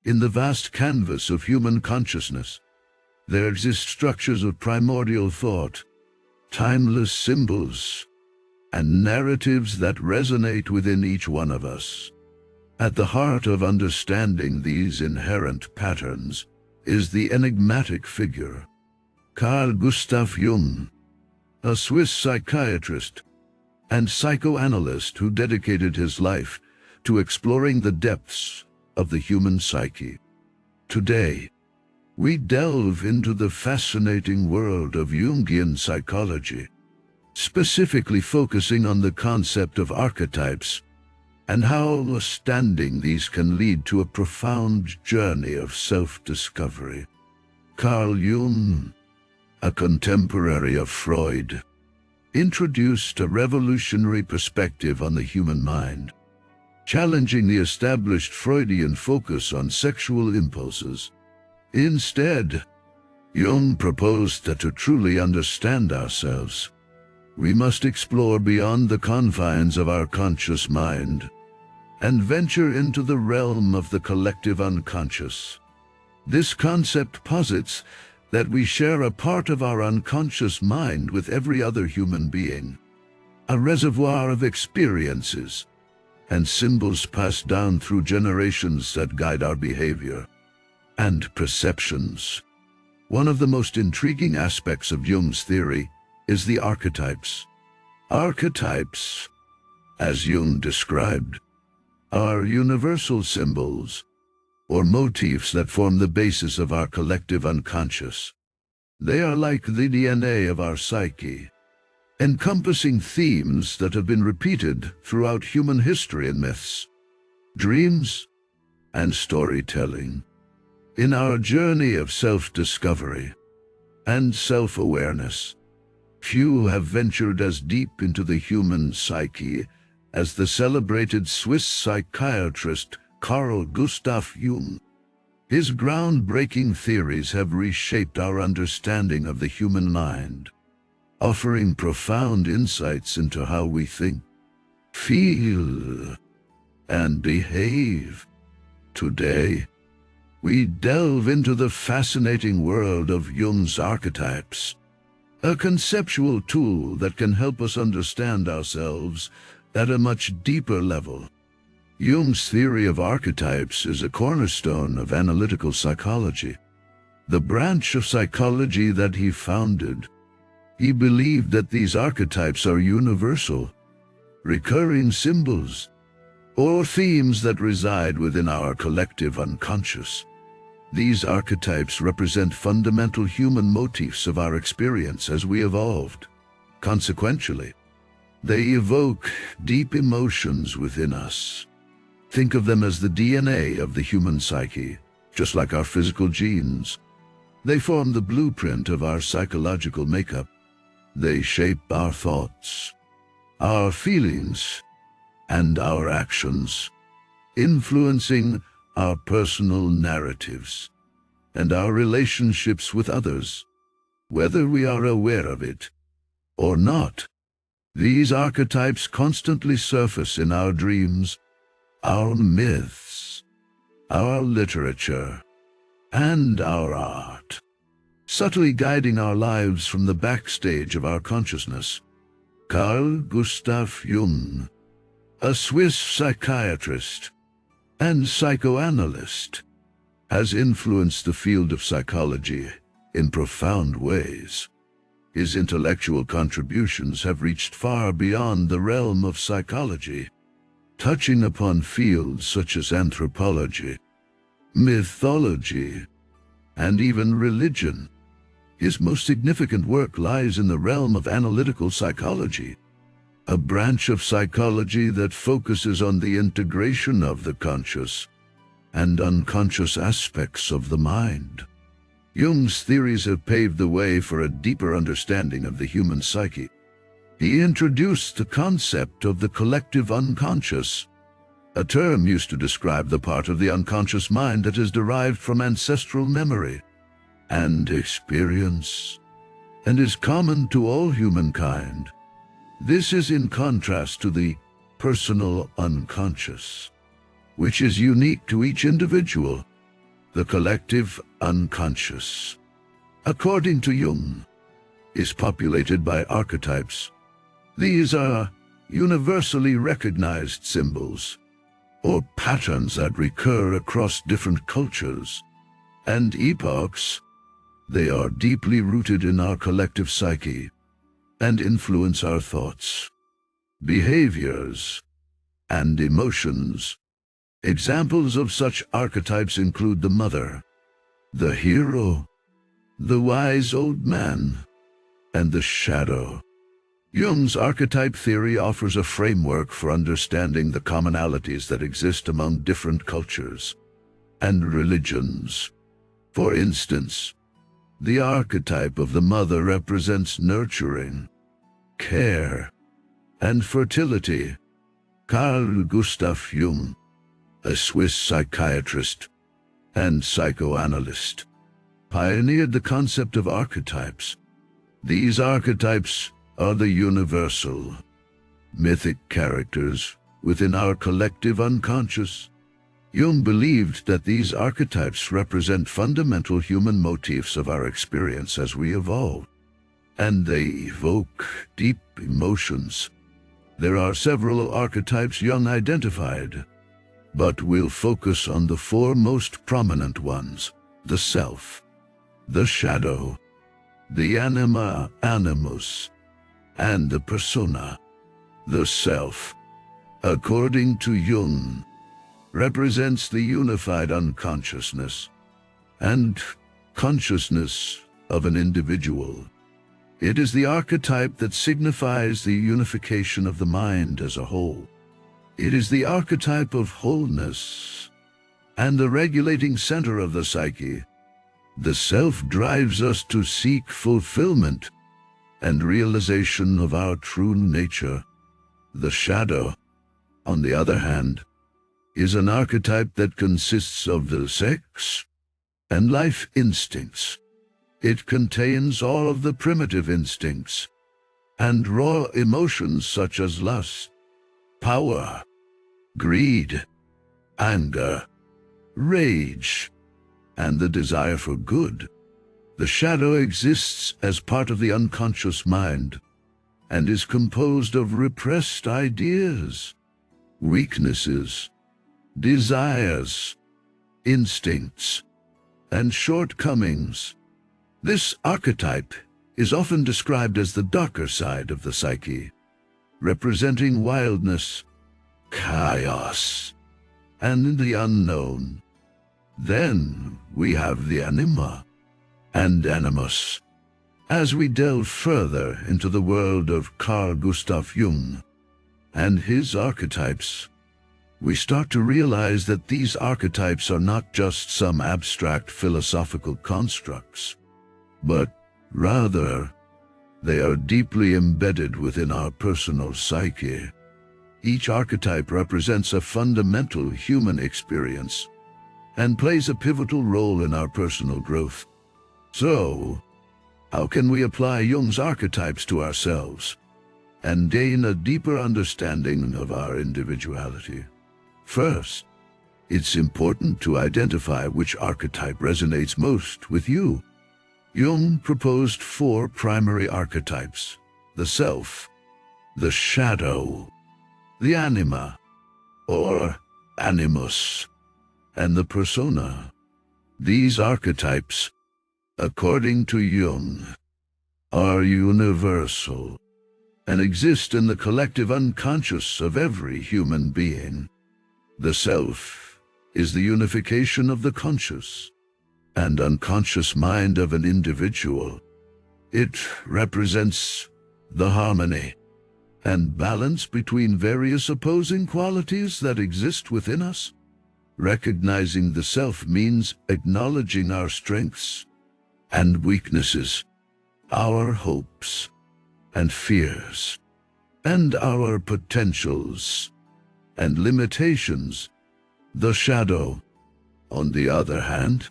In the vast canvas of human consciousness, there exist structures of primordial thought, timeless symbols, and narratives that resonate within each one of us. At the heart of understanding these inherent patterns is the enigmatic figure, Carl Gustav Jung, a Swiss psychiatrist and psychoanalyst who dedicated his life to exploring the depths of the human psyche. Today, we delve into the fascinating world of Jungian psychology, specifically focusing on the concept of archetypes and how understanding these can lead to a profound journey of self-discovery. Carl Jung, a contemporary of Freud, introduced a revolutionary perspective on the human mind, challenging the established Freudian focus on sexual impulses. Instead, Jung proposed that to truly understand ourselves, we must explore beyond the confines of our conscious mind and venture into the realm of the collective unconscious. This concept posits that we share a part of our unconscious mind with every other human being, a reservoir of experiences and symbols passed down through generations that guide our behavior and perceptions. One of the most intriguing aspects of Jung's theory is the archetypes. Archetypes, as Jung described, are universal symbols or motifs that form the basis of our collective unconscious. They are like the DNA of our psyche, encompassing themes that have been repeated throughout human history in myths, dreams, and storytelling. In our journey of self-discovery and self-awareness, few have ventured as deep into the human psyche as the celebrated Swiss psychiatrist Carl Gustav Jung. His groundbreaking theories have reshaped our understanding of the human mind, offering profound insights into how we think, feel, and behave. Today, we delve into the fascinating world of Jung's archetypes, a conceptual tool that can help us understand ourselves at a much deeper level. Jung's theory of archetypes is a cornerstone of analytical psychology, the branch of psychology that he founded. He believed that these archetypes are universal, recurring symbols, or themes that reside within our collective unconscious. These archetypes represent fundamental human motifs of our experience as we evolved. Consequentially, they evoke deep emotions within us. Think of them as the DNA of the human psyche, just like our physical genes. They form the blueprint of our psychological makeup. They shape our thoughts, our feelings, and our actions, influencing our personal narratives and our relationships with others. Whether we are aware of it or not, these archetypes constantly surface in our dreams, our myths, our literature, and our art, subtly guiding our lives from the backstage of our consciousness. Carl Gustav Jung, a Swiss psychiatrist and psychoanalyst, has influenced the field of psychology in profound ways. His intellectual contributions have reached far beyond the realm of psychology, touching upon fields such as anthropology, mythology, and even religion. His most significant work lies in the realm of analytical psychology, a branch of psychology that focuses on the integration of the conscious and unconscious aspects of the mind. Jung's theories have paved the way for a deeper understanding of the human psyche. He introduced the concept of the collective unconscious, a term used to describe the part of the unconscious mind that is derived from ancestral memory and experience, and is common to all humankind. This is in contrast to the personal unconscious, which is unique to each individual. The collective unconscious, according to Jung, is populated by archetypes. These are universally recognized symbols, or patterns that recur across different cultures and epochs. They are deeply rooted in our collective psyche and influence our thoughts, behaviors, and emotions. Examples of such archetypes include the mother, the hero, the wise old man, and the shadow. Jung's archetype theory offers a framework for understanding the commonalities that exist among different cultures and religions. For instance, the archetype of the mother represents nurturing, care, and fertility. Carl Gustav Jung, a Swiss psychiatrist and psychoanalyst, pioneered the concept of archetypes. These archetypes are the universal, mythic characters within our collective unconscious. Jung believed that these archetypes represent fundamental human motifs of our experience as we evolve, and they evoke deep emotions. There are several archetypes Jung identified, but we'll focus on the four most prominent ones: the self, the shadow, the anima animus, and the persona. The self, according to Jung, represents the unified unconsciousness and consciousness of an individual. It is the archetype that signifies the unification of the mind as a whole. It is the archetype of wholeness and the regulating center of the psyche. The self drives us to seek fulfillment and realization of our true nature. The shadow, on the other hand, is an archetype that consists of the sex and life instincts. It contains all of the primitive instincts and raw emotions such as lust, power, greed, anger, rage, and the desire for good. The shadow exists as part of the unconscious mind and is composed of repressed ideas, weaknesses, desires, instincts, and shortcomings. This archetype is often described as the darker side of the psyche, representing wildness, chaos, and the unknown. Then we have the anima and animus. As we delve further into the world of Carl Gustav Jung and his archetypes, we start to realize that these archetypes are not just some abstract philosophical constructs, but rather they are deeply embedded within our personal psyche. Each archetype represents a fundamental human experience and plays a pivotal role in our personal growth. So, how can we apply Jung's archetypes to ourselves and gain a deeper understanding of our individuality? First, it's important to identify which archetype resonates most with you. Jung proposed four primary archetypes: the self, the shadow, the anima, or animus, and the persona. These archetypes, according to Jung, are universal and exist in the collective unconscious of every human being. The self is the unification of the conscious and unconscious mind of an individual. It represents the harmony and balance between various opposing qualities that exist within us. Recognizing the self means acknowledging our strengths and weaknesses, our hopes and fears, and our potentials and limitations. The shadow, on the other hand,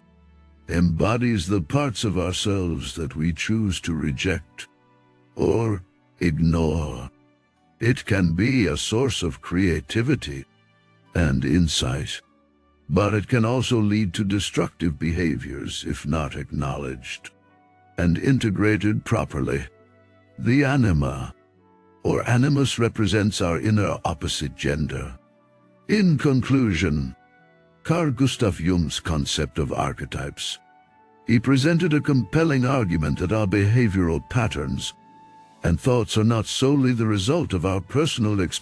embodies the parts of ourselves that we choose to reject or ignore. It can be a source of creativity and insight, but it can also lead to destructive behaviors if not acknowledged and integrated properly. The anima, or animus, represents our inner opposite gender. In conclusion, Carl Gustav Jung's concept of archetypes. He presented a compelling argument that our behavioral patterns and thoughts are not solely the result of our personal experiences,